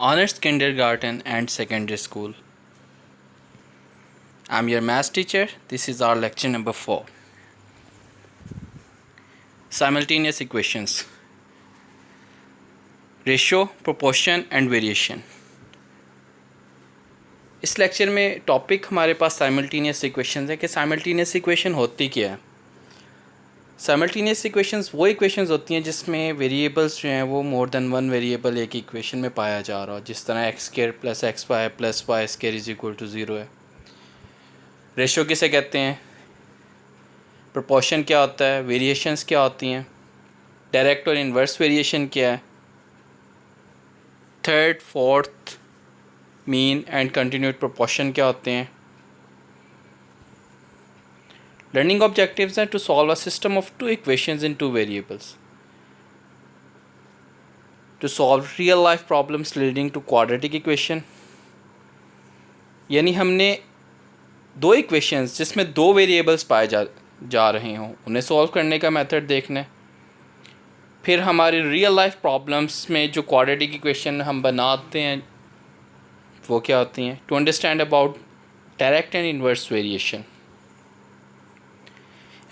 Honors Kindergarten and Secondary School. I'm your math teacher. This is our lecture number 4. Simultaneous equations. Ratio, proportion and variation. इस lecture में topic हमारे पास simultaneous equations है कि simultaneous equation होती क्या है। Simultaneous equations वो equations होती हैं जिसमें वेरिएबल्स जो हैं वो मोर देन वन वेरिएबल एक इक्वेशन में पाया जा रहा हो, जिस तरह x square plus x y plus y square is equal to 0 है। रेशो किसे कहते हैं, प्रोपोर्शन क्या होता है, वेरिएशंस क्या होती हैं, डायरेक्ट और इन्वर्स वेरिएशन क्या है, third fourth mean and continued proportion क्या होते हैं। लर्निंग ऑब्जेक्टिव्स हैं to solve a system of two equations in two variables, to solve real life problems leading to quadratic equation. यानी हमने दो इक्वेशंस जिसमें दो वेरिएबल्स पाए जा रहे हों उन्हें सॉल्व करने का मेथड देखना है। फिर हमारी रियल लाइफ प्रॉब्लम्स में जो क्वाड्रेटिक इक्वेशन हम बनाते हैं वो क्या होती हैं, to understand about direct and inverse variation.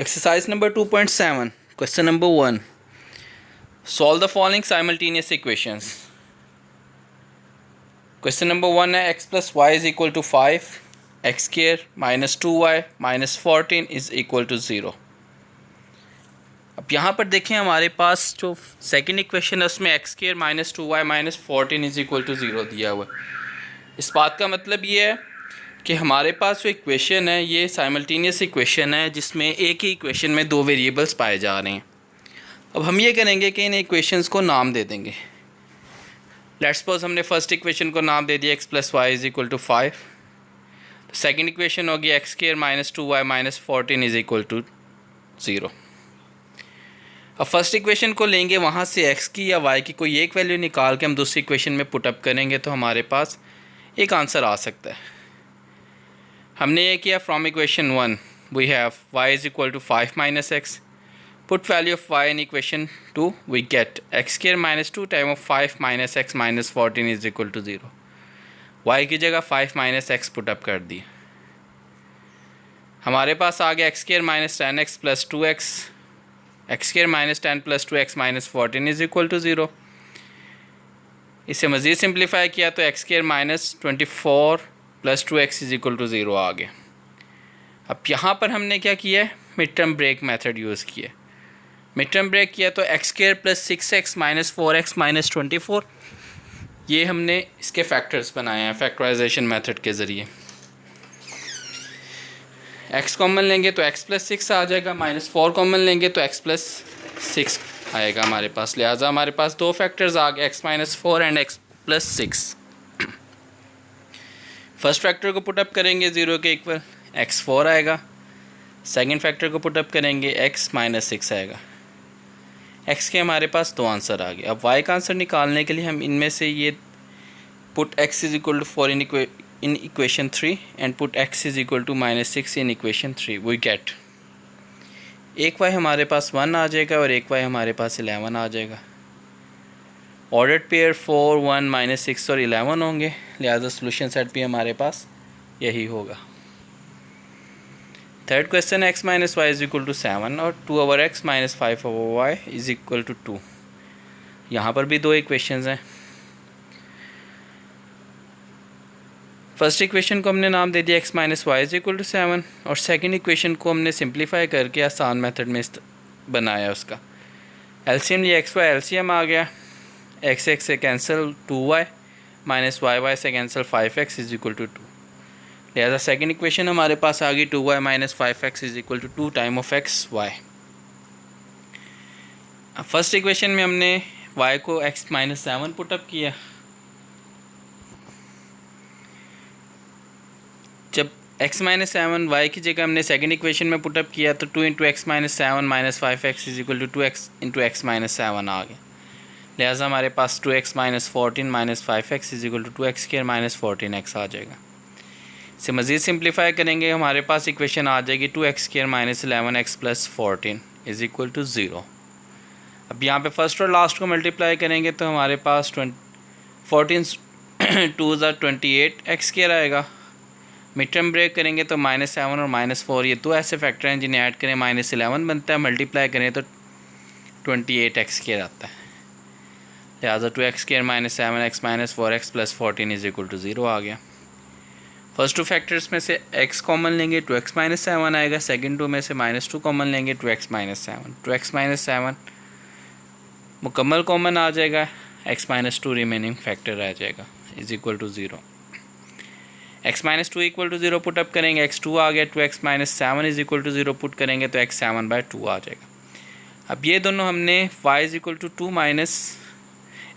Exercise number 2.7, question number 1, solve the following simultaneous equations. Question number 1 है x plus y is equal to 5, x square minus 2y minus 14 is equal to 0। अब यहाँ पर देखें हमारे पास जो second equation है उसमें x square minus 2y minus 14 is equal to 0 दिया हुआ है। इस बात का मतलब ये है कि हमारे पास जो इक्वेशन है ये साइमल्टेनियस इक्वेशन है जिसमें एक ही इक्वेशन में दो वेरिएबल्स पाए जा रहे हैं। अब हम ये करेंगे कि इन इक्वेशंस को नाम दे देंगे। लेट्स सपोज हमने फर्स्ट इक्वेशन को नाम दे दिया x plus y is equal to 5। Second equation होगी x square minus 2y minus 14 is equal to 0। अब फर्स्ट इक्वेशन को लेंगे, वहाँ से x की या y की कोई एक वैल्यू निकाल के हम दूसरी इक्वेशन में पुटअप करेंगे तो हमारे पास एक आंसर आ सकता है। हमने ये किया, from equation 1 we have y is equal to 5 minus x, put value of y in equation 2 we get x square minus 2 time of 5 minus x minus 14 is equal to 0। y की जगह 5 minus x put up कर दिए, हमारे पास आ गया x square minus 10x plus 2x, x square minus 10 plus 2x minus 14 is equal to 0। इसे मज़ीद सिंप्लीफाई किया तो x square minus 24 plus 2x is equal to 0 आ गया। अब यहाँ पर हमने क्या किया है, mid term break method use किया। मिड टर्म ब्रेक किया तो x square plus 6x minus 4x minus 24, ये हमने इसके फैक्टर्स बनाए हैं फैक्टराइजेशन मेथड के ज़रिए। x कॉमन लेंगे तो x प्लस 6 आ जाएगा, माइनस 4 कॉमन लेंगे तो x प्लस 6 आएगा हमारे पास। लिहाजा हमारे पास दो फैक्टर्स आ गए, x minus 4 and x plus 6। First factor को पुटअप करेंगे 0 के इक्वल x 4 आएगा, सेकंड फैक्टर को पुटअप करेंगे x माइनस 6 आएगा। x के हमारे पास दो आंसर आ गए। अब y का आंसर निकालने के लिए हम इनमें से ये put x is equal to 4 in equation 3 and put x is equal to minus 6 in equation 3 we get, एक y हमारे पास 1 आ जाएगा और एक y हमारे पास 11 आ जाएगा। ऑर्डर्ड पेयर 4, 1, माइनस 6 और 11 होंगे, लिहाजा सोल्यूशन सेट भी हमारे पास यही होगा। Third question x minus y is equal to 7 और 2 over x minus 5 over y is equal to 2। यहाँ पर भी दो इक्वेशंस हैं। फर्स्ट इक्वेशन को हमने नाम दे दिया x minus y is equal to 7 और सेकंड इक्वेशन को हमने सिंप्लीफाई करके आसान मेथड में बनाया। उसका एलसीएम लिया, एक्स वाई एलसीएम आ गया, एक्स एक्स से cancel 2y minus y y से cancel 5x is equal to 2। लिहाजा सेकंड इक्वेशन हमारे पास आ गई 2y minus 5x is equal to 2 time of x y। First equation में हमने y को x माइनस 7 पुटअप किया, जब x माइनस 7 y की जगह हमने सेकंड इक्वेशन में पुटअप किया तो 2 into x minus 7 minus 5x is equal to 2x into x minus 7 आ गया। लिहाजा हमारे पास 2x minus 14 minus 5x is equal to 2x square minus 14x आ जाएगा। इसे मज़ीद सिंप्लीफाई करेंगे, हमारे पास इक्वेशन आ जाएगी 2x square minus 11x plus 14 is equal to 0। अब यहाँ पे फर्स्ट और लास्ट को मल्टीप्लाई करेंगे तो हमारे पास 14 टू ज़ा 28 एक्स स्क्वायर आएगा। मिड टर्म ब्रेक करेंगे तो -7 और -4 ये दो ऐसे फैक्टर हैं जिन्हें ऐड करें -11 बनता है, मल्टीप्लाई करें तो 28 एक्स स्क्वायर आता है। लिहाजा 2x स्क्वायर -7x -4x + 14 = 0 आ गया। फर्स्ट टू फैक्टर्स में से x कॉमन लेंगे 2x - 7 आएगा। सेकंड टू में से -2 कॉमन लेंगे 2x - 7। 2x - 7 मुकम्मल कॉमन आ जाएगा, x - 2 रिमेनिंग फैक्टर रह जाएगा = 0। x - 2 = 0 पुट अप करेंगे, x2 आ गया। 2x - 7 = 0 पुट करेंगे तो x 7/2 आ जाएगा। अब ये दोनों हमने y = 2 माइनस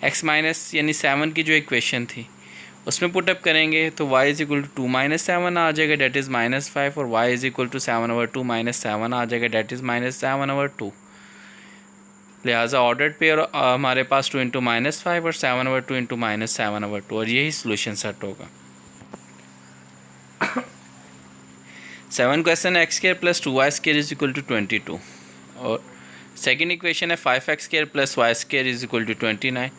x माइनस यानी 7 की जो इक्वेशन थी उसमें पुटअप करेंगे तो y = 2 - 7 आ जाएगा, डेट इज़ -5, और y = 7/2 - 7 आ जाएगा, डेट इज़ -7/2। लिहाजा ऑर्डर्ड पेयर हमारे पास 2 × -5 और 7/2 × -7/2, और यही सोल्यूशन सेट होगा। 7 क्वेश्चन x² + 2y² = 22, और सेकेंड इक्वेशन है 5x² + y² = 29।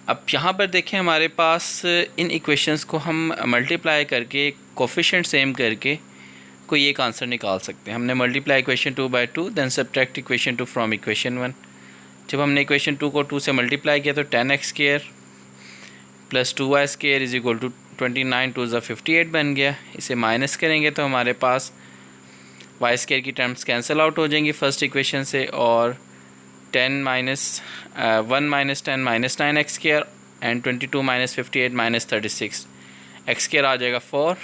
अब यहाँ पर देखें हमारे पास इन इक्वेशंस को हम मल्टीप्लाई करके कोफिशिएंट सेम करके कोई एक आंसर निकाल सकते हैं। हमने multiply equation 2/2 then subtract equation 2 from equation 1। जब हमने इक्वेशन 2 को 2 से मल्टीप्लाई किया तो 10x² + 2y² = 29, 2 × 58 बन गया। इसे माइनस करेंगे तो हमारे पास y² की टर्म्स कैंसिल आउट हो जाएंगी फर्स्ट इक्वेशन से, और 1 - 10 - 9x² एंड 22 - 58 - 36 x² आ जाएगा 4।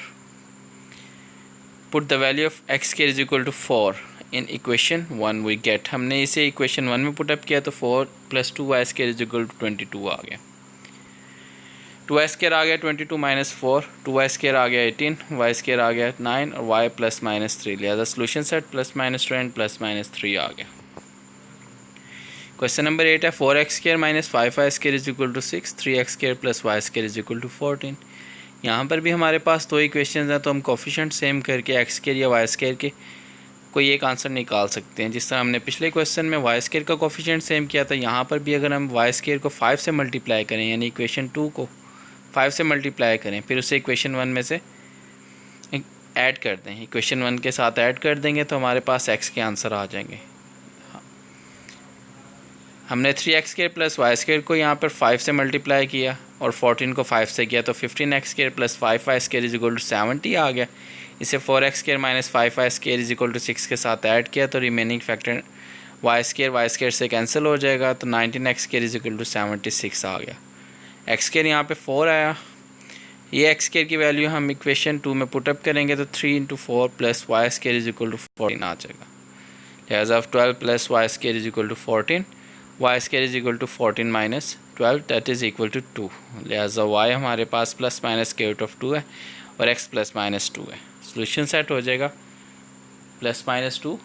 Put the value of x² = 4 in equation 1 we get. हमने इसे इक्वेशन 1 में पुटअप किया तो 4 + 2y² = 22 आ गया। 2y² आ गया 22 - 4, 2y² आ गया 18, y² आ गया 9 और y ± 3। लिहाजा सोल्यूशन सेट +-2 एंड +-3 आ गया। क्वेश्चन नंबर 8 है 4x² - 5y² = 6, 3x² + y² = 14। यहाँ पर भी हमारे पास दो इक्वेशन हैं तो हम कोफिशिएंट सेम करके x² या y² के कोई एक आंसर निकाल सकते हैं। जिस तरह हमने पिछले क्वेश्चन में y² का कोफिशिएंट सेम किया था, यहाँ पर भी अगर हम y² को 5 से मल्टीप्लाई करें यानी इक्वेशन 2 को 5 से मल्टीप्लाई करें, फिर उसे इक्वेशन 1 में से ऐड कर दें, इक्वेशन 1 के साथ ऐड कर देंगे तो हमारे पास x के आंसर आ जाएंगे। हमने 3x² + y² को यहाँ पर 5 से मल्टीप्लाई किया और 14 को 5 से किया तो 15x² + 5y² = 70 आ गया। इसे 4x² - 5y² = 6 के साथ ऐड किया तो रिमेनिंग फैक्टर y² से कैंसिल हो जाएगा तो 19x² = 76 आ गया। x² यहाँ पे 4 आया। ये x² की वैल्यू हम इक्वेशन 2 में पुटअप करेंगे तो 3 × 4 + y² = 14 आ जाएगा। लिहाजा 12 + y² = 14, y² = 14 - 12 दैट इज़ = 2। लिहाजा y हमारे पास ±2 है और x ±2 है। सोल्यूशन सेट हो जाएगा ±2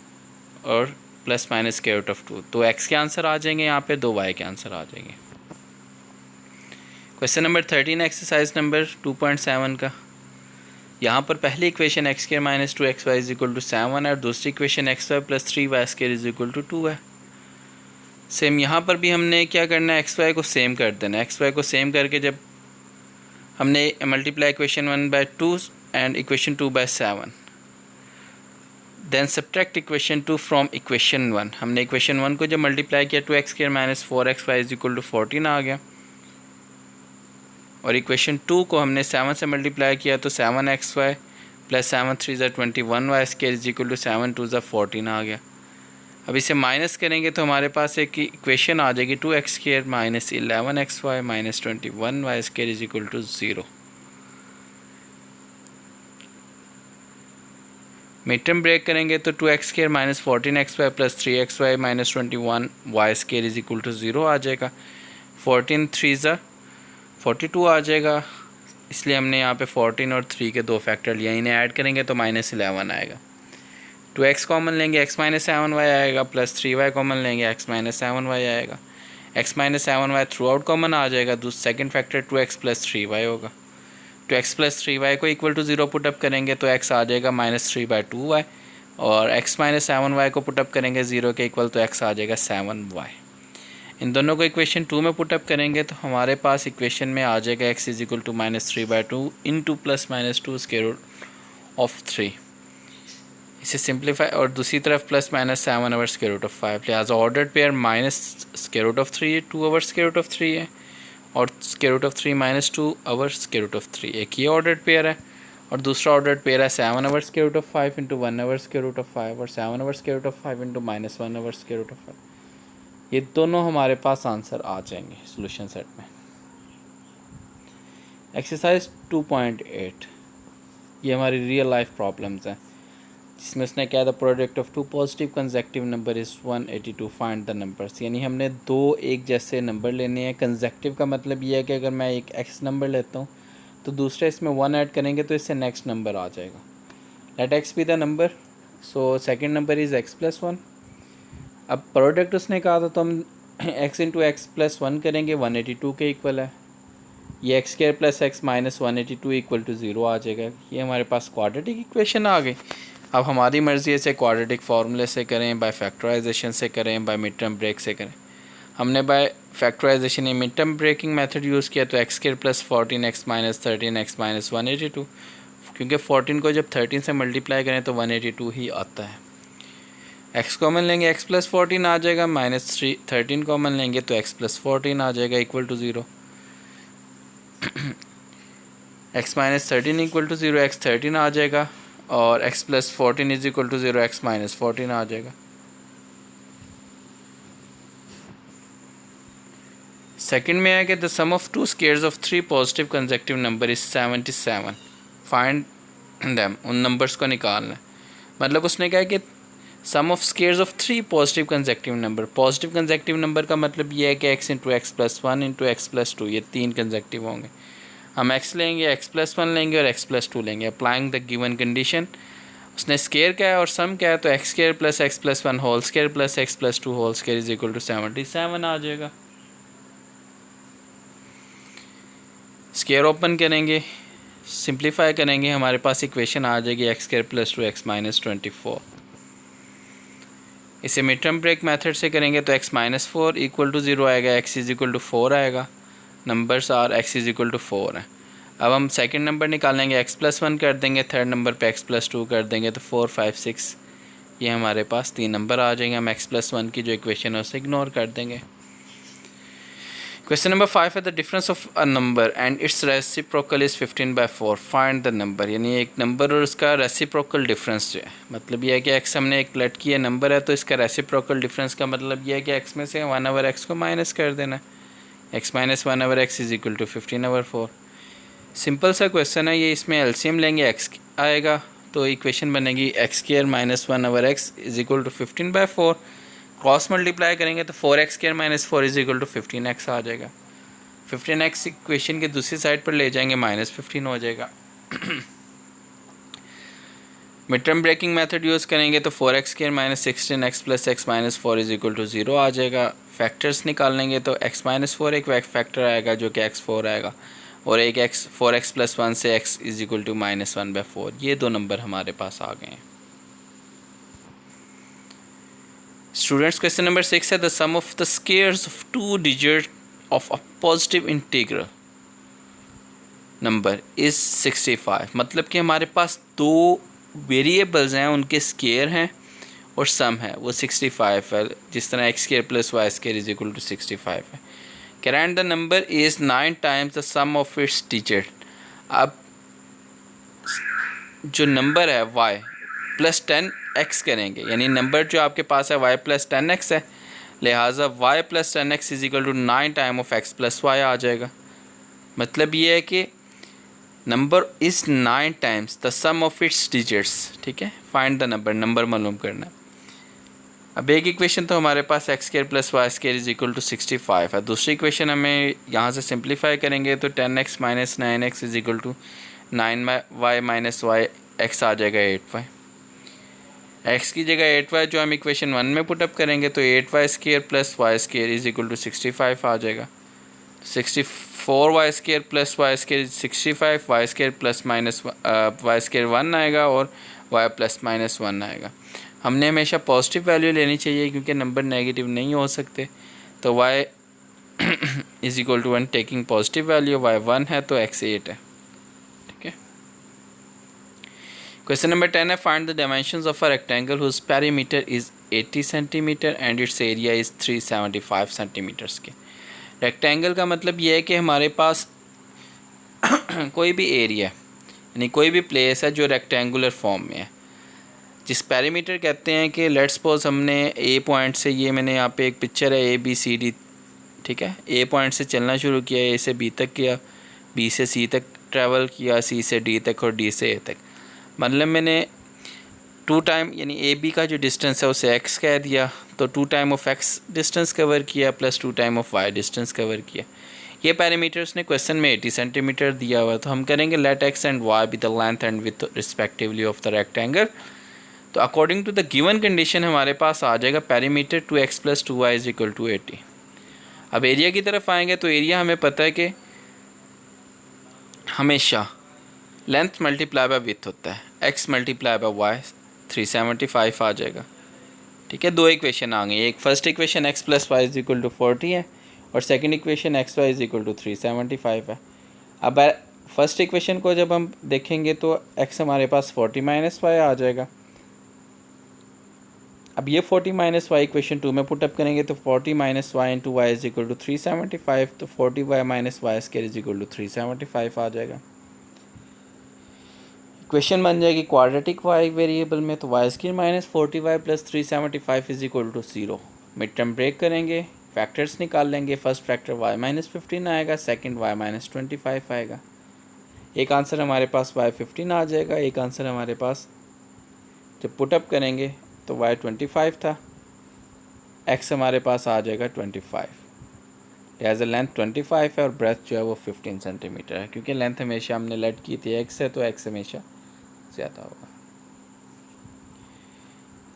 और ±2। तो x के आंसर आ जाएंगे, यहाँ पे 2 y के आंसर आ जाएंगे। क्वेश्चन नंबर 13 एक्सरसाइज नंबर 2.7 का। यहाँ पर पहली इक्वेशन x² - 2xy = 7 है और दूसरी इक्वेशन xy + 3y² = 2 है। सेम यहाँ पर भी हमने क्या करना है, xy को सेम कर देना है। xy को सेम करके जब हमने multiply equation 1/2 and equation 2/7 then subtract equation 2 from equation 1। हमने इक्वेशन 1 को जब मल्टीप्लाई किया 2x² - 4xy = 14 आ गया, और इक्वेशन 2 को हमने 7 से मल्टीप्लाई किया तो 7xy + 7 × 3 = 21y² = 7 × 2 = 14 आ गया। अब इसे माइनस करेंगे तो हमारे पास एक इक्वेशन आ जाएगी 2x² - 11xy - 21y² = 0। Mid term break करेंगे तो 2x² - 14xy + 3xy - 21y² = 0 आ जाएगा। 14 × 3 = 42 आ जाएगा, इसलिए हमने यहाँ पे 14 और 3 के दो फैक्टर लिए, इन्हें ऐड करेंगे तो -11 आएगा। 2x कॉमन लेंगे x - 7y आएगा, प्लस 3y कॉमन लेंगे x - 7y आएगा। x - 7y throughout common आ जाएगा, सेकंड फैक्टर 2x + 3y होगा। 2x + 3y को = 0 पुटअप करेंगे तो x आ जाएगा -3/2y, और x - 7y को पुटअप करेंगे 0 के इक्वल तो x आ जाएगा 7y। इन दोनों को इक्वेशन 2 में पुटअप करेंगे तो हमारे पास इक्वेशन में आ जाएगा x is equal to -3/2 into +-2 square root of 3। इसे सिंप्लीफाई और दूसरी तरफ +-7 ओवर स्क्वायर रूट ऑफ 5, लिहाजा ordered pair minus square root of 3 2 over square root of 3 है, और square root of 3 -2 over square root of 3। एक ये ऑर्डर्ड पेयर है और दूसरा ऑर्डर्ड पेयर है 7 over square root of 5 into 1 over square root of 5 और 7 over square root of 5 into -1 over square root of 5। ये दोनों हमारे पास आंसर आ जाएंगे सोल्यूशन सेट में। एक्सरसाइज 2.8 ये हमारी रियल लाइफ प्रॉब्लम्स हैं, जिसमें उसने कहा the product of two positive consecutive number is 182, find the numbers. यानी हमने दो एक जैसे नंबर लेने हैं। कंसेक्टिव का मतलब ये है कि अगर मैं एक एक्स नंबर लेता हूँ तो दूसरे इसमें 1 ऐड करेंगे तो इससे नेक्स्ट नंबर आ जाएगा। Let x be the number, so second number is x+1। अब प्रोडक्ट उसने कहा था तो हम x इंटू x+1 करेंगे, 182 के इक्वल है। ये x² + x - 182 इक्वल टू 0 आ जाएगा। ये हमारे पास क्वाड्रेटिक इक्वेशन आ गई। अब हमारी मर्ज़ी है इसे क्वाड्रेटिक फार्मूले से करें, बाय फैक्टराइजेशन से करें, बाय मिड टर्म ब्रेक से करें। हमने बाय फैक्टराइजेशन या mid term breaking method use किया तो x² + 14 x - 13 x - 182, क्योंकि 14 को जब 13 से मल्टीप्लाई करें तो 182 ही आता है। x कॉमन लेंगे x + 14 आ जाएगा, -13 कॉमन लेंगे तो x + 14 आ जाएगा equal to 0। x - 13 equal to 0, x 13 आ जाएगा और x + 14 is equal to 0, x - 14 आ जाएगा। सेकंड में है कि the sum of two squares of 3 positive consecutive number is 77, find them. उन नंबर्स को निकालना है। मतलब उसने कहा कि sum of squares of 3 positive consecutive number. Positive consecutive number का मतलब ये है कि x into x+1 into x+2, ये 3 कंसेक्टिव होंगे। हम x लेंगे, x+1 लेंगे और x+2 लेंगे। अप्लाइंग द गिवन कंडीशन, उसने स्केयर क्या है और सम क्या है तो x² + x+1 whole square + x+2 whole square is equal to 77 आ जाएगा। स्केयर ओपन करेंगे, सिंप्लीफाई करेंगे, हमारे पास इक्वेशन आ जाएगी x² + 2x - 24। इसे मिड टर्म ब्रेक मेथड से करेंगे तो x - 4 इक्वल टू 0 आएगा, x इज इक्वल टू 4 आएगा। Numbers are x is equal to 4 है। अब हम सेकंड नंबर निकालेंगे, x+1 कर देंगे, थर्ड नंबर पे x+2 कर देंगे तो 4 5 6 ये हमारे पास 3 नंबर आ जाएंगे। हम x+1 की जो इक्वेशन है उसे इग्नोर कर देंगे। क्वेश्चन नंबर 5 है the difference of a number and it's reciprocal is 15/4, find the number. यानी एक नंबर और उसका रेसिप्रोकल डिफरेंस जो है, मतलब ये है कि x हमने एक लेट किया नंबर है तो इसका रेसिप्रोकल डिफरेंस का मतलब ये है कि x में से 1/x को माइनस कर देना है। x - 1/x is equal to 15/4। Simple सा क्वेश्चन है ये। इसमें एलसीएम लेंगे x आएगा तो इक्वेशन बनेगी x² - 1/x is equal to 15/4। Cross multiply करेंगे तो 4x² - 4 is equal to 15x आ जाएगा। 15x इक्वेशन के दूसरी साइड पर ले जाएंगे -15 हो जाएगा। Mid term breaking method use करेंगे तो 4x² - 16x + x - 4 is equal to 0 आ जाएगा। फैक्टर्स निकाल लेंगे तो x - 4 एक फैक्टर आएगा जो कि x4 आएगा, और एक 4x + 1 से x इज इक्वल टू -1/4। ये दो नंबर हमारे पास आ गए हैं। स्टूडेंट्स क्वेश्चन नंबर 6 है the sum of the squares of 2 digit of a positive integral number is 65। मतलब कि हमारे पास दो वेरिएबल्स हैं, उनके स्क्वायर हैं और सम है वो 65 है। जिस तरह x² + y² is equal to 65 है। Current the number is 9 times the sum of its digit. अब जो नंबर है y + 10x करेंगे, यानी नंबर जो आपके पास है y + 10x है, लिहाजा y + 10x is equal to 9 time of x + y आ जाएगा। मतलब ये है कि number is 9 times the sum of its digits. ठीक है, फाइंड द नंबर मालूम करना। अब एक इक्वेशन तो हमारे पास x² + y² is equal to 65 है। दूसरी इक्वेशन हमें यहाँ से सिंप्लीफाई करेंगे तो 10x - 9x is equal to 9y - yx आ जाएगा 8y। x की जगह 8y जो हम इक्वेशन 1 में पुटअप करेंगे तो 8y² + y² is equal to 65 आ जाएगा। 64y² + y² 65, y² + y² 1 आएगा और y ± 1 आएगा। हमने हमेशा पॉजिटिव वैल्यू लेनी चाहिए क्योंकि नंबर नेगेटिव नहीं हो सकते। तो y is equal to 1 taking positive value, y 1 है तो x 8 है। ठीक है। क्वेश्चन नंबर 10 है, find the dimensions of a rectangle whose perimeter is 80 centimeter and its area is 375 centimeters के। रेक्टेंगल का मतलब ये है कि हमारे पास कोई भी एरिया यानी कोई भी प्लेस है जो रेक्टेंगुलर फॉर्म में है, जिस पेरीमीटर कहते हैं कि लेट्स सपोज हमने ए पॉइंट से, ये मैंने यहाँ पे एक पिक्चर है ABCD, ठीक है, ए पॉइंट से चलना शुरू किया, ए से बी तक किया, बी से सी तक ट्रैवल किया, सी से डी तक और डी से ए तक। मतलब मैंने 2 टाइम यानी AB का जो डिस्टेंस है उसे x कह दिया, तो 2 time of x distance cover किया plus 2 time of y distance cover किया। ये पैरामीटर्स ने क्वेश्चन में 80 सेंटीमीटर दिया हुआ, तो हम करेंगे let x and y be the length and width respectively of the rectangle. तो according to the given condition हमारे पास आ जाएगा perimeter 2x plus 2y is equal to 80। अब एरिया की तरफ आएंगे तो एरिया हमें पता है कि हमेशा लेंथ मल्टीप्लाई बाय विथ होता है, x मल्टीप्लाई बाय y 375 आ जाएगा। ठीक है, 2 इक्वेशन आ गई, एक first equation x plus y is equal to 40 है और second equation x y is equal to 375 है। अब फर्स्ट इक्वेशन को जब हम देखेंगे तो x हमारे पास 40 माइनस वाई आ जाएगा। अब ये 40 माइनस वाई इक्वेशन 2 में पुटअप करेंगे तो 40 minus y into y is equal to 375, तो 40 y minus y square is equal to 375 आ जाएगा। इक्वेशन बन जाएगी क्वाड्रेटिक वाई वेरिएबल में, तो y square minus 40 y plus 375 is equal to 0। Mid term break करेंगे, फैक्टर्स निकाल लेंगे, फर्स्ट फैक्टर वाई माइनस 15 आएगा, सेकंड वाई माइनस 25 आएगा। एक आंसर हमारे पास वाई 15 आ जाएगा, एक आंसर हमारे पास जब पुटअप करेंगे तो वाई 25 था, एक्स हमारे पास आ जाएगा 25। एज ए लेंथ 25 है और ब्रेथ जो है वो 15 सेंटीमीटर है, क्योंकि लेंथ हमेशा हमने लेट की थी एक्स है तो एक्स हमेशा ज़्यादा होगा।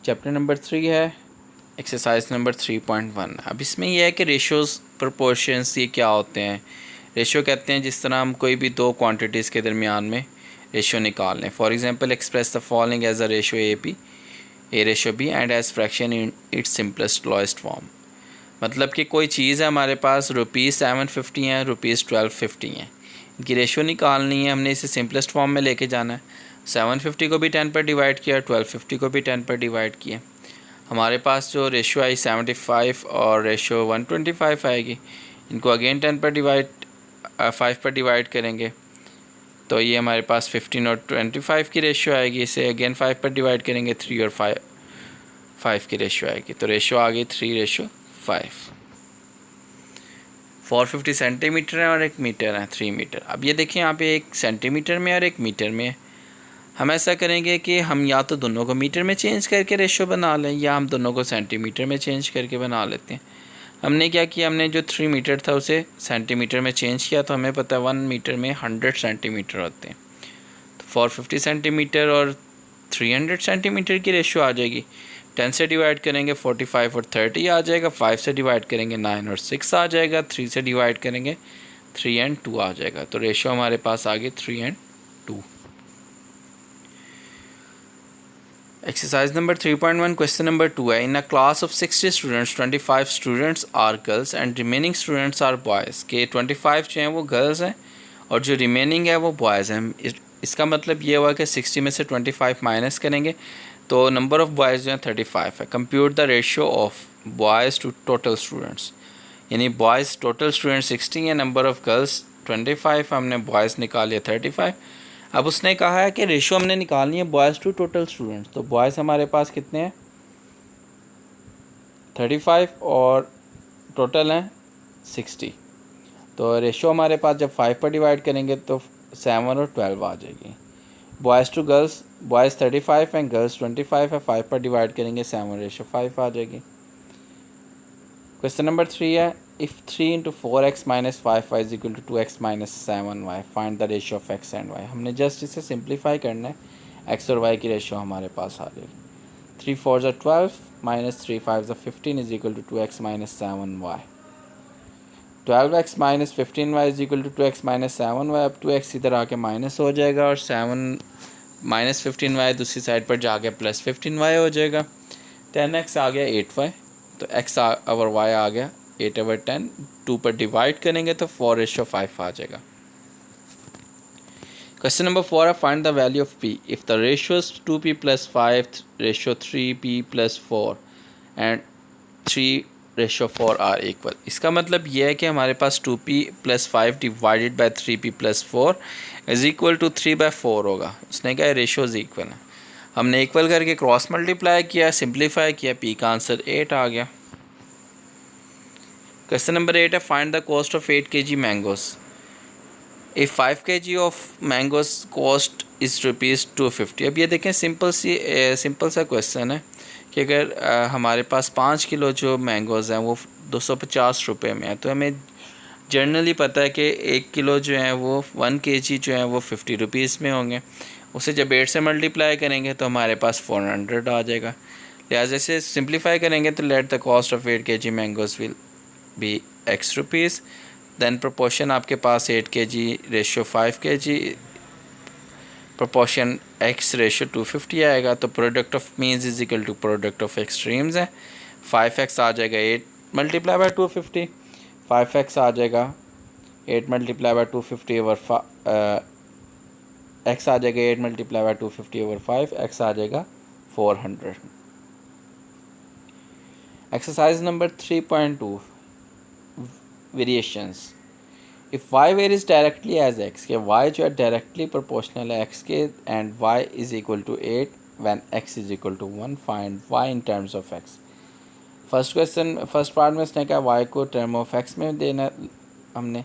चैप्टर नंबर 3 है, एक्सरसाइज नंबर 3.1। अब इसमें यह है कि रेशोज़ प्रोपोर्शंस ये क्या होते हैं। रेशो कहते हैं जिस तरह हम कोई भी दो क्वांटिटीज़ के दरमियान में रेशो निकाल लें। For example express the following as a ratio a ratio b and as fraction in its simplest lowest form. मतलब कि कोई चीज़ है हमारे पास ₹750 हैं, ₹1250 हैं, इनकी रेशो निकालनी है, हमने इसे सिंपलेस्ट फॉर्म में लेके जाना है। 750 को भी 10 पर डिवाइड किया, 1250 को भी 10 पर डिवाइड किया। हमारे पास जो रेशो आई 75 और रेशो 125 आएगी, इनको अगेन 10 पर डिवाइड 5 पर डिवाइड करेंगे तो ये हमारे पास 15 और 25 की रेशो आएगी। इसे अगेन 5 पर डिवाइड करेंगे, 3 और 5 की रेशो आएगी, तो रेशो आ गई 3:5। 450 सेंटीमीटर है और 1 मीटर है, 3 मीटर। अब ये देखिए यहाँ पे 1 सेंटीमीटर में और 1 मीटर में है। हम ऐसा करेंगे कि हम या तो दोनों को मीटर में चेंज करके रेशो बना लें या हम दोनों को सेंटीमीटर में चेंज करके बना लेते हैं। हमने क्या किया, हमने जो 3 मीटर था उसे सेंटीमीटर में चेंज किया, तो हमें पता है 1 मीटर में 100 सेंटीमीटर होते हैं। तो 450 सेंटीमीटर और 300 सेंटीमीटर की रेशो आ जाएगी। 10 से डिवाइड करेंगे 45 और 30 आ जाएगा, 5 से डिवाइड करेंगे 9 और 6 आ जाएगा, 3 से डिवाइड करेंगे 3 और 2 आ जाएगा। तो रेशो हमारे पास आ गई 3 और 2। एक्सरसाइज नंबर 3.1 क्वेश्चन नंबर 2 है, in a class of 60 students 25 students are girls and remaining students are boys. के 25 जो हैं वो गर्ल्स हैं और जो रिमेनिंग है वो बॉयज़ हैं। इसका मतलब ये हुआ कि 60 में से 25 माइनस करेंगे तो नंबर ऑफ़ बॉयज़ जो हैं 35 है। Compute the ratio of boys to total students, यानी बॉयज़ टोटल स्टूडेंट 60 है, नंबर ऑफ़ गर्ल्स 25, हमने बॉयज़ निकाले 35। अब उसने कहा है कि रेशो हमने निकालनी है बॉयज़ टू टोटल स्टूडेंट्स, तो बॉयज़ हमारे पास कितने हैं 35 और टोटल हैं 60। तो रेशो हमारे पास जब 5 पर डिवाइड करेंगे तो 7 और 12 आ जाएगी। बॉयज़ टू गर्ल्स, बॉयज़ 35 हैं, गर्ल्स 25 है, 5 पर डिवाइड करेंगे 7 रेशो 5 आ जाएगी। क्वेश्चन नंबर 3 है, if 3 into 4x minus 5y is equal to 2x minus 7y, find the ratio of x and y। हमने जस्ट इसे सिंप्लीफाई करना है, x और y की रेशियो हमारे पास आ जाएगी। 3 4 ज़ा 12 माइनस 3 5 ज़ा 15 is equal to 2x minus 7y। 12x minus 15y is equal to 2x minus 7y। अब 2x इधर आके माइनस हो जाएगा और 7 माइनस 15y दूसरी साइड पर जाके प्लस 15y हो जाएगा। 10x आ गया 8y, तो x और y आ गया 8/10 2 पर डिवाइड करेंगे तो 4:5 आ जाएगा। Question number 4, find the value of P. If the ratios 2P plus 5 ratio 3P plus 4 and 3:4 are equal. इसका मतलब ये है कि हमारे पास 2P plus 5 divided by 3P plus 4 is equal to 3/4 होगा। उसने कहा रेशियोज इक्वल है, हमने इक्वल करके क्रॉस मल्टीप्लाई किया, सिंप्लीफाई किया, P का आंसर 8 आ गया। क्वेश्चन नंबर 8 है find the cost of 8 kg mangoes. If 5 kg of mangoes cost is ₹250। अब ये देखें सिंपल सा क्वेश्चन है कि अगर हमारे पास 5 किलो जो मैंगोज़ हैं वो 250 रुपये में है, तो हमें जनरली पता है कि 1 किलो जो है वो 1 kg जो है वो 50 रुपीज़ में होंगे। उसे जब 8 से मल्टीप्लाई करेंगे तो हमारे पास 400 आ जाएगा। लिहाजा से सिंप्लीफाई करेंगे तो let the cost of 8 kg mangoes will be X rupees. Then proportion आपके पास 8 kg ratio 5 kg, proportion X ratio 250 आएगा। तो product of means is equal to product of extremes है। 5x आ जाएगा 8 मल्टीप्लाई बाई 250, 5x आ जाएगा 8 multiply by 250 over x आ जाएगा 8 मल्टीप्लाई बाई 250 ओवर 5, x आ जाएगा 400। Exercise number 3.2 variations. If y varies directly as x, के y जो है डायरेक्टली प्रोपोर्शनल है x के, and y is equal to 8 when x is equal to 1, find y in terms of x। First part में इसने कहा y को term of x में देना, हमने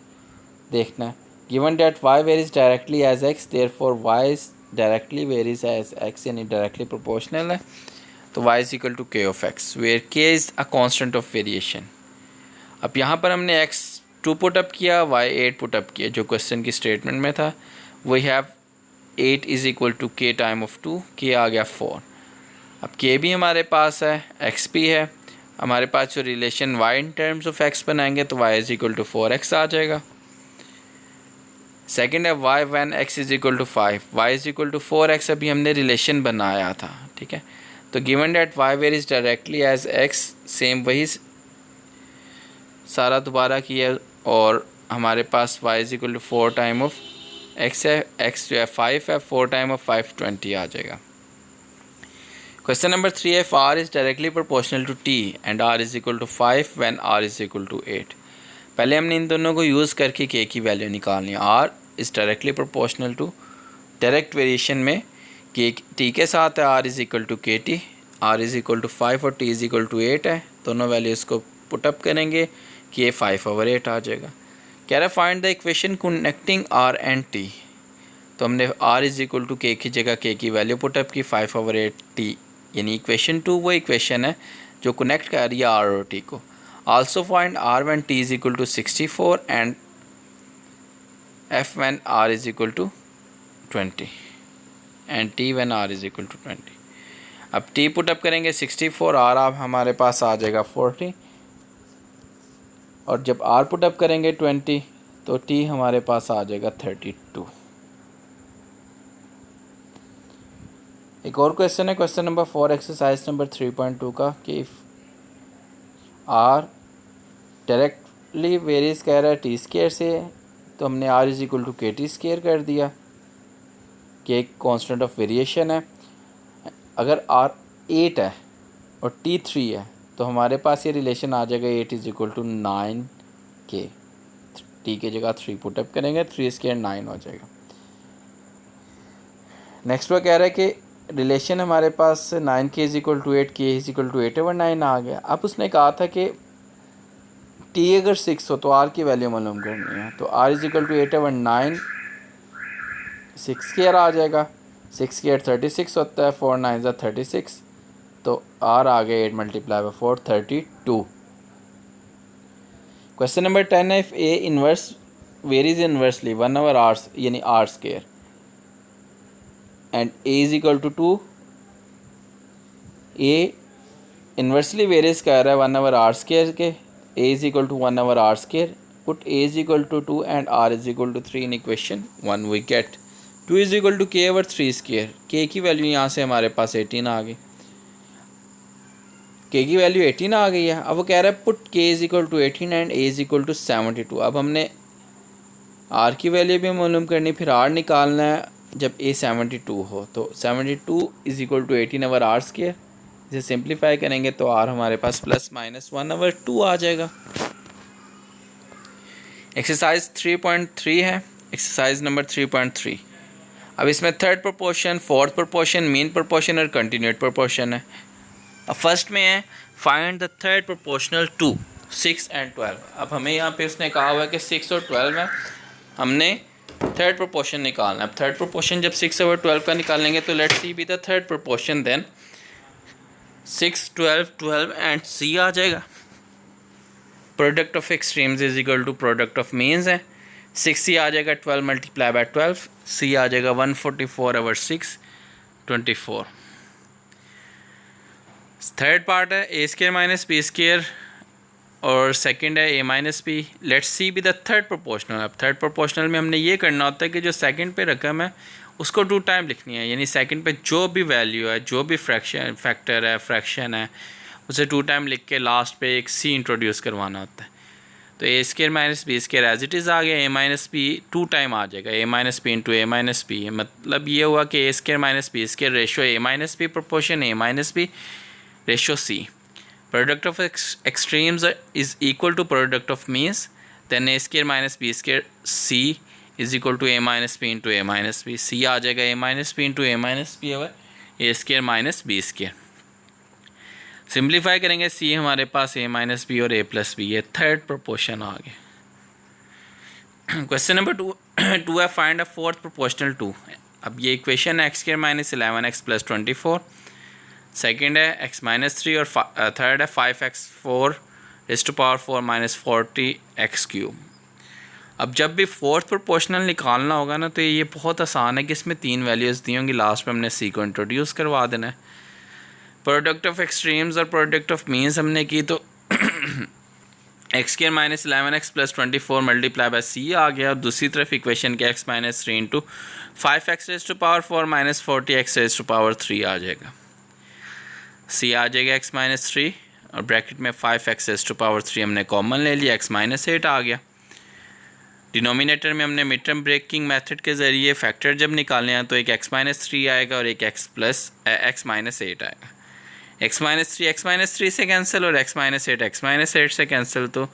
देखना है। Given that y varies directly as x, therefore y is directly varies as x, यानी डायरेक्टली प्रोपोर्शनल है, तो y is equal to k of x, where k is a constant of variation. अब यहाँ पर हमने x 2 पुट अप किया, y 8 put up किया, जो क्वेश्चन की स्टेटमेंट में था। We have 8 is equal to k time of 2, k आ गया 4। अब k भी हमारे पास है, x भी है, हमारे पास जो relation y in terms of x बनाएंगे तो y is equal to 4x आ जाएगा। सेकेंड है y when x is equal to 5, y is equal to 4x, अभी हमने रिलेशन बनाया था, ठीक है। तो given that y varies directly as x, same वही सारा दोबारा किया, और हमारे पास y is equal to 4 time of x है, x जो है 5 है, 4 टाइम ऑफ 5 20 आ जाएगा। क्वेश्चन नंबर 3 है if r is directly proportional to t and r is equal to 5 when r is equal to 8। पहले हमने इन दोनों को यूज़ करके k की वैल्यू निकालनी है। r is directly proportional to, direct variation में k t के साथ है, r is equal to k t, r is equal to 5 और t इज़ इक्वल टू 8 है। दोनों वैल्यूज़ को पुटअप करेंगे कि ये 5/8 आ जाएगा। कह रहा है find the equation connecting r and t। तो हमने r is equal to k की जगह k की वैल्यू पुटअप की 5/8 t, यानी इक्वेशन 2 वो इक्वेशन है जो कनेक्ट कर रही है r और t को। Also find r when t is equal to 64 and f when r is equal to 20 and t when r is equal to 20। अब t पुटअप करेंगे 64, r आप हमारे पास आ जाएगा 40, और जब r पुटअप करेंगे 20 तो t हमारे पास आ जाएगा 32। एक और क्वेश्चन है, क्वेश्चन नंबर 4 एक्सरसाइज नंबर 3.2 का, कि r डायरेक्टली वेरीज कह रहा है टी स्केयर से, तो हमने r is equal to k T square कर दिया, कि एक कॉन्स्टेंट ऑफ वेरिएशन है। अगर r 8 है और t 3 है तो हमारे पास ये रिलेशन आ जाएगा 8 is equal to 9k, t की जगह 3 पुटअप करेंगे, 3 स्केयर 9 हो जाएगा। नेक्स्ट वो कह रहा है कि रिलेशन हमारे पास 9k is equal to 8, k is equal to 8/9 आ गया। अब उसने कहा था कि t अगर 6 हो तो r की वैल्यू मालूम करनी है, तो r is equal to 8/9, 6 square आ जाएगा, 6 स्केयर 36 होता है, 4 9 ज़ा 36, तो r आ गया 8 मल्टीप्लाई बाई 4 32। क्वेश्चन नंबर 10 है if a inverse varies inversely 1/r यानी r square and a is equal to 2, a inversely varies कह रहा है 1/r स्केयर के, a is equal to 1/r square, put a is equal to 2 and r is equal to 3 in equation 1, we get 2 is equal to k/3 square, k की value यहाँ से हमारे पास 18 आ गई। के की वैल्यू 18 आ गई है। अब वो कह रहा है put k is equal to 18 and a is equal to 72। अब हमने आर की वैल्यू भी मालूम करनी, फिर आर निकालना है जब ए 72 हो। तो 72 is equal to 18 over r square. इसे सिंप्लीफाई करेंगे तो आर हमारे पास प्लस माइनस 1/2 आ जाएगा। एक्सरसाइज 3.3 है, एक्सरसाइज नंबर 3.3। अब इसमें third proportion, fourth proportion, mean proportion और कंटिन्यूट प्रोपोर्शन है। अब फर्स्ट में है find the third proportional to 6 and 12। अब हमें यहाँ पे उसने कहा हुआ है कि 6 और 12 में हमने थर्ड प्रोपोर्शन निकालना है। अब थर्ड प्रोपोर्शन जब 6 ओवर 12 का निकालेंगे तो let's c be the third proportion, then 6, 12, 12 and c आ जाएगा। Product of extremes is equal to product of means है। 6 सी आ जाएगा 12 मल्टीप्लाई बाय 12, सी आ जाएगा 144 ओवर 6, 24। थर्ड पार्ट है a square minus b square और सेकंड है a minus b. Let's c be the third proportional. अब थर्ड प्रोपोर्शनल में हमने ये करना होता है कि जो सेकंड पे रकम है उसको 2 टाइम लिखनी है, यानी सेकंड पे जो भी वैल्यू है, जो भी फैक्टर है, फ्रैक्शन है, उसे 2 टाइम लिख के लास्ट पे एक सी इंट्रोड्यूस करवाना होता है। तो a square minus b square as it is आ गया, ए माइनस बी 2 टाइम आ जाएगा, a minus b into a minus b. मतलब ये हुआ कि a square minus b square ratio a minus b proportion a minus b ratio c. Product of extremes is equal to product of means, then a square minus b square c is equal to a minus b into a minus b. C आ जाएगा a minus b into a minus b over a square minus b square. Simplify करेंगे, c हमारे पास a minus b और a plus b, ये third proportion आ गया। Question number 2 है फाइंड अ फोर्थ प्रोपोर्शनल 2। अब ये इक्वेशन है x square minus 11x plus 24, second है x माइनस 3 और थर्ड है 5x4 raise to power 4 minus 40x cube. अब जब भी फोर्थ प्रोपोर्शनल निकालना होगा ना तो ये बहुत आसान है कि इसमें 3 वैल्यूज़ दी होंगी, लास्ट में हमने सी को इंट्रोड्यूस करवा देना है। प्रोडक्ट ऑफ एक्सट्रीम्स और प्रोडक्ट ऑफ मीन्स हमने की तो x square minus 11x plus 24 multiply by c आ गया। दूसरी तरफ इक्वेशन के x minus 3 into 5x raise to power 4 minus 40x raise to power 3 आ जाएगा। सी आ जाएगा x माइनस 3 और ब्रैकेट में 5x रेज़ टू पावर 3 हमने कॉमन ले लिया, x माइनस 8 आ गया। डिनोमिनेटर में हमने मिड टर्म ब्रेकिंग मेथड के ज़रिए फैक्टर जब निकालने हैं तो एक x माइनस 3 आएगा और एक x माइनस 8 आएगा। x माइनस 3 से कैंसिल और x माइनस 8 से कैंसिल, तो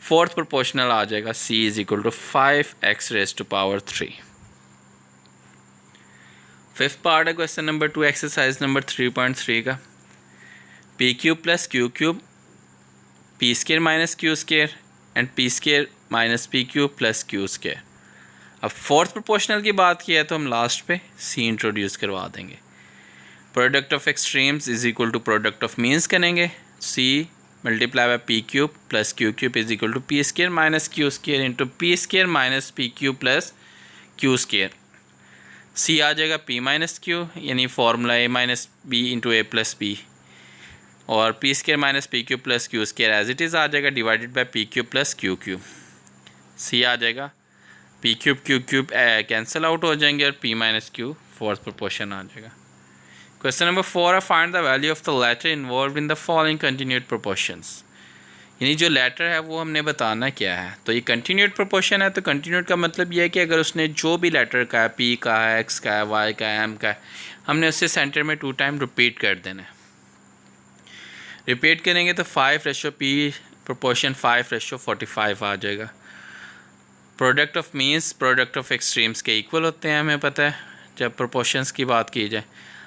फोर्थ प्रोपोर्शनल आ जाएगा c is equal to 5x raise to power 3। Fifth part है क्वेश्चन नंबर 2 एक्सरसाइज नंबर 3.3 का। P cube plus q cube, p square minus q square and p square minus p cube plus q square. अब fourth proportional की बात की है तो हम last पे सी इंट्रोड्यूस करवा देंगे। Product of extremes is equal to product of means करेंगे, c multiply by p cube plus q cube is equal to p square minus q square into p square minus p cube plus q square. C आ जाएगा p minus q, यानी formula a minus b into a plus b, और p square minus p cube plus q square as it is आ जाएगा divided bye p cube plus q cube. C आ जाएगा p cube q cube cancel out हो जाएंगे और p minus q fourth proportion आ जाएगा। क्वेश्चन नंबर 4 है find the value of the letter involve in the following continued proportions. यानी जो लेटर है वो हमने बताना क्या है। तो ये कंटिन्यूट प्रोपोर्शन है, तो कंटिन्यूट का मतलब ये है कि अगर उसने जो भी लेटर का है, पी का है, एक्स का है, वाई का है, एम का है, हमने उससे सेंटर में 2 टाइम रिपीट कर देना है। रिपीट करेंगे तो 5 रेशो पी प्रोपोर्शन 5 रेशो 45 आ जाएगा। Product of means product of extremes के इक्वल होते हैं, हमें पता है जब प्रोपोर्शंस की बात की जाए।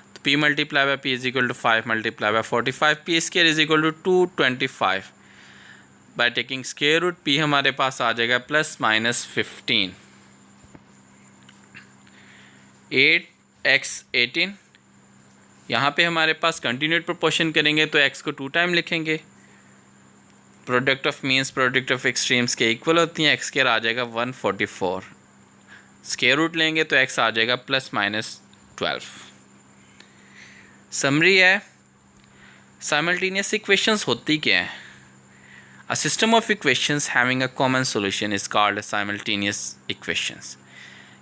तो p multiply by p is equal to 5 multiply by 45, p square is equal to 225। By taking square root p हमारे पास आ जाएगा प्लस माइनस 15। 8x 18, यहाँ पे हमारे पास कंटिन्यूट प्रोपोर्शन करेंगे तो x को 2 टाइम लिखेंगे। Product of means product of extremes के इक्वल होती हैं, एक्स स्केयर आ जाएगा 144, स्केयर रूट लेंगे तो x आ जाएगा प्लस माइनस 12। समरी है, साइमल्टेनियस इक्वेशंस होती क्या है। अ system of equations having a common solution is called simultaneous equations.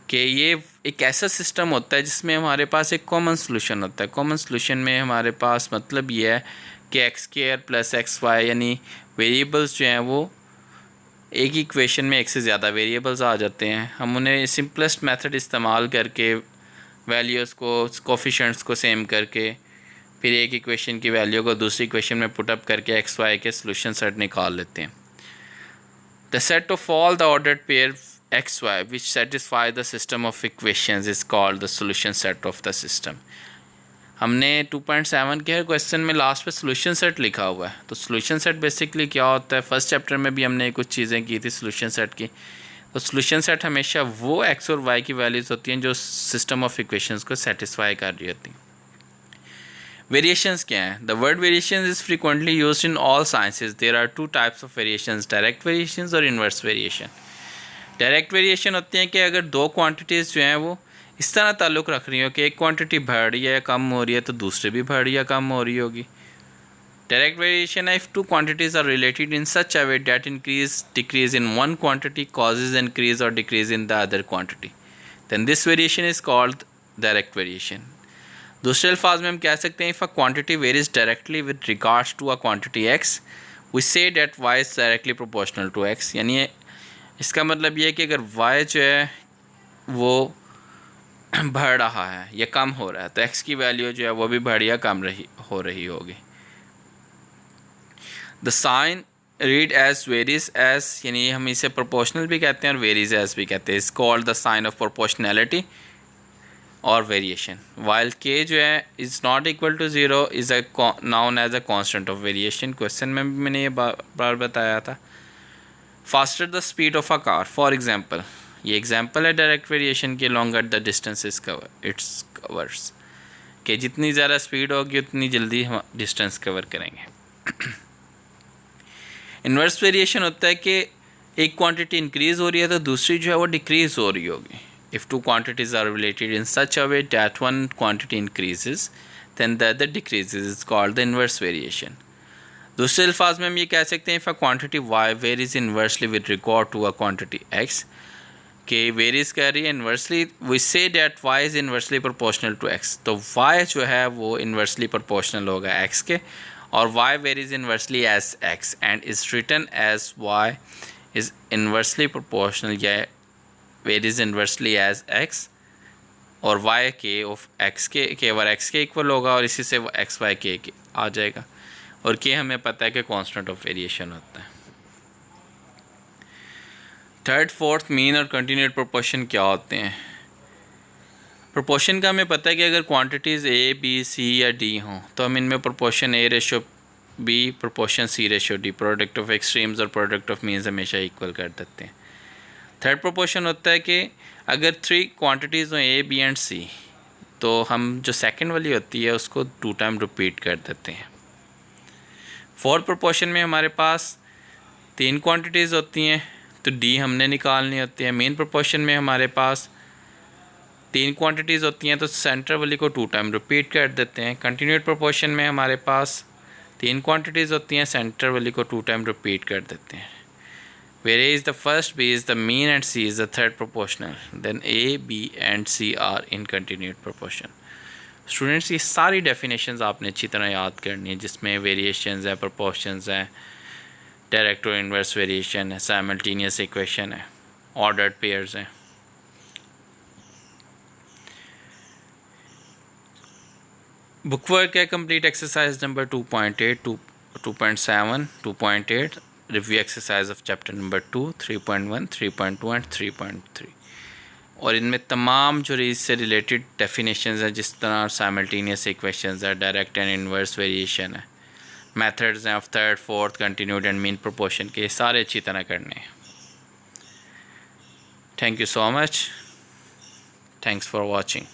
कि ये एक ऐसा सिस्टम होता है जिसमें हमारे पास एक कॉमन सॉल्यूशन होता है। कॉमन सॉल्यूशन में हमारे पास मतलब ये है कि x square plus x y यानी वेरिएबल्स जो हैं वो एक ही इक्वेशन में एक से ज़्यादा वेरिएबल्स आ जाते हैं। हम उन्हें सिंपलेस्ट मेथड इस्तेमाल करके वैल्यूज़ को कोफिशिएंट्स को सेम करके फिर एक इक्वेशन की वैल्यू को दूसरी इक्वेशन में पुट अप करके एक्स वाई के सोल्यूशन सेट निकाल लेते हैं। The set of all the ordered pair x y which satisfy the system of equations is called the solution set of the system. हमने 2.7 के हर क्वेश्चन में लास्ट पे सोल्यूशन सेट लिखा हुआ है। तो सोल्यूशन सेट बेसिकली क्या होता है, फर्स्ट चैप्टर में भी हमने कुछ चीज़ें की थी सोल्यूशन सेट की। तो सोल्यूशन सेट हमेशा वो एक्स और वाई की वैल्यूज़ होती हैं जो सिस्टम ऑफ इक्वेशंस को सेटिस्फाई कर रही होती हैं। वेरिएशंस क्या हैं? The word variation is frequently used in all sciences. There are two types of variations, direct variations और इन्वर्स वेरिएशन। डायरेक्ट वेरिएशन होती हैं कि अगर दो क्वांटिटीज़ जो हैं वो इस तरह ताल्लुक़ रख रही हो कि एक क्वांटिटी बढ़ रही है या कम हो रही है तो दूसरी भी बढ़ रही या कम हो रही होगी। डायरेक्ट वेरिएशन है if two quantities are related in such a way that increase decrease in one quantity causes increase और decrease in the other quantity, then this variation is called direct variation. दूसरे अल्फाज में हम कह सकते हैं if a quantity varies directly with regards to a quantity x we say that y is directly proportional to x. यानी इसका मतलब ये है कि अगर वाई जो है वो बढ़ रहा है या कम हो रहा है तो एक्स की वैल्यू जो है वो भी बढ़ या कम हो रही होगी। The sign read as varies as, यानी हम इसे प्रोपोर्शनल भी कहते हैं और वेरीज एज भी कहते हैं। इस called the sign of proportionality और वेरिएशन। वाइल के जो है is not equal to zero is a known as a constant of variation. Question में भी मैंने ये बार बताया था। Faster the speed of a car for example, ये एग्जाम्पल है डायरेक्ट वेरिएशन के। Longer the distance is its covers, कि जितनी ज़्यादा स्पीड होगी उतनी जल्दी हम डिस्टेंस कवर करेंगे। इन्वर्स वेरिएशन होता है कि एक क्वांटिटी इंक्रीज़ हो रही है तो दूसरी जो है वो डिक्रीज़ हो रही होगी। If two quantities are related in such a way that one quantity increases than the other decreases is called the inverse variation. दूसरे अल्फाज में हम ये कह सकते हैं if a quantity y varies inversely with regard to a quantity x, के varies कर रही है inversely, we say that y is inversely proportional to x. तो वाई जो है वो इन्वर्सली प्रोपोर्शनल होगा एक्स के, और y varies inversely as x and is written as y is inversely proportional या वेरीज इन्वर्सली एज एक्स, और y के ऑफ एक्स के ओवर एक्स के इक्वल होगा और इसी से एक्स वाई के आ जाएगा। और के हमें पता है कि कांस्टेंट ऑफ वेरिएशन होता है। थर्ड, फोर्थ, मीन और कंटिन्यूड प्रोपोर्शन क्या होते हैं? प्रोपोर्शन का हमें पता है कि अगर क्वांटिटीज़ ए बी सी या डी हों तो हम इनमें proportion a ratio b proportion c ratio d, product of extremes और प्रोडक्ट ऑफ मीन्स हमेशा इक्वल कर देते हैं। थर्ड प्रोपोर्शन होता है कि अगर थ्री क्वांटिटीज़ हों ए बी एंड सी तो हम जो सेकंड वाली होती है उसको 2 टाइम रिपीट कर देते हैं। फोर्थ प्रोपोर्शन में हमारे पास 3 क्वांटिटीज़ होती हैं तो डी हमने निकालनी होती है। मेन प्रोपोर्शन में हमारे पास 3 क्वांटिटीज़ होती हैं तो सेंटर वाली को 2 टाइम रिपीट कर देते हैं। कंटिन्यूड प्रोपोर्शन में हमारे पास 3 क्वांटिटीज़ होती हैं, सेंटर वाली को 2 टाइम रिपीट कर देते हैं। Where is the first, b is the mean and c is the third proportional, then a b and c are in continued proportion. Students ये सारी डेफिनेशंस आपने अच्छी तरह याद करनी है, जिसमें वेरिएशंस है, प्रोपोर्शंस हैं, डायरेक्ट और इन्वर्स वेरिएशन है, साइमल्टेनियस इक्वेशन है, ऑर्डर्ड पेयर्स हैं। बुक वर्क है complete exercise number 2.8, 2.7, 2.8, review exercise of chapter number 2, 3.1, 3.2 and 3.3। और इनमें तमाम जो इससे रिलेटेड डेफिनेशंस हैं, जिस तरह साइमल्टेनियस इक्वेशंस है, डायरेक्ट एंड इन्वर्स वेरिएशन है, मेथड्स हैं of third, fourth, continued and mean proportion के, सारे अच्छी तरह करने हैं। Thank you so much, thanks for watching.